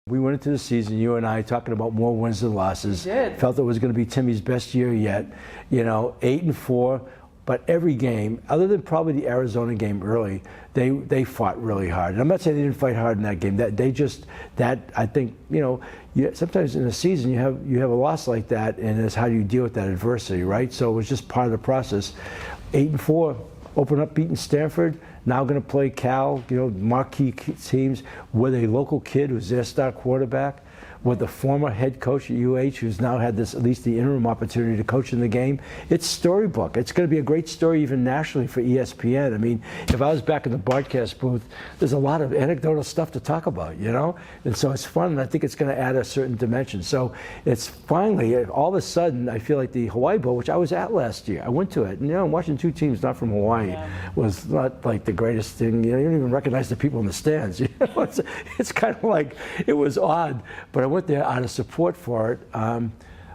We went into the season, you and I, talking about more wins than losses. We did. Felt it was going to be Timmy's best year yet. 8-4, but every game, other than probably the Arizona game early, they fought really hard. And I'm not saying they didn't fight hard in that game. I think, sometimes in a season you have a loss like that, and it's how do you deal with that adversity, right? So it was just part of the process. 8-4, open up beating Stanford. Now going to play Cal, marquee teams with a local kid who's their star quarterback, with the former head coach at UH who's now had at least the interim opportunity to coach in the game. It's storybook. It's going to be a great story even nationally for ESPN. I mean, if I was back in the broadcast booth, there's a lot of anecdotal stuff to talk about, And so it's fun, and I think it's going to add a certain dimension. So it's finally, all of a sudden, I feel like the Hawaii Bowl, which I was at last year, I went to it, and watching two teams not from Hawaii was not like the greatest thing. You don't even recognize the people in the stands. It's kind of like, it was odd, but I went there out of support for it.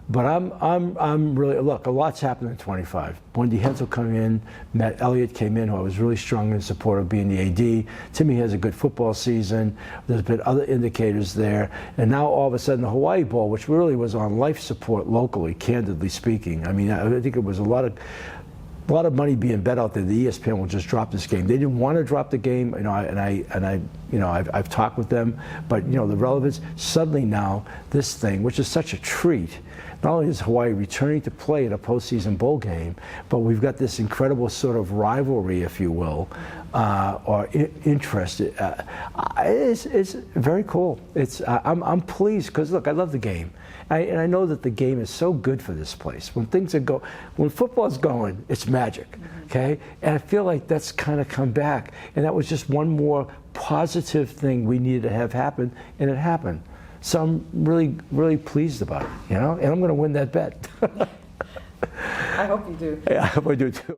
But I'm really, look, a lot's happened in 25. Wendy Hensel came in, Matt Elliott came in, who I was really strong in support of being the AD. Timmy has a good football season. There's been other indicators there. And now all of a sudden the Hawaii Bowl, which really was on life support locally, candidly speaking. I mean, I think it was a lot of money being bet out there. The ESPN will just drop this game. They didn't want to drop the game, I've talked with them, but the relevance. Suddenly now, this thing, which is such a treat, not only is Hawaii returning to play in a postseason bowl game, but we've got this incredible sort of rivalry, if you will, or interest. It's very cool. I'm pleased because look, I love the game. And I know that the game is so good for this place. When football's going, it's magic, okay? And I feel like that's kind of come back. And that was just one more positive thing we needed to have happen, and it happened. So I'm really, really pleased about it, And I'm going to win that bet. I hope you do. Yeah, I hope I do too.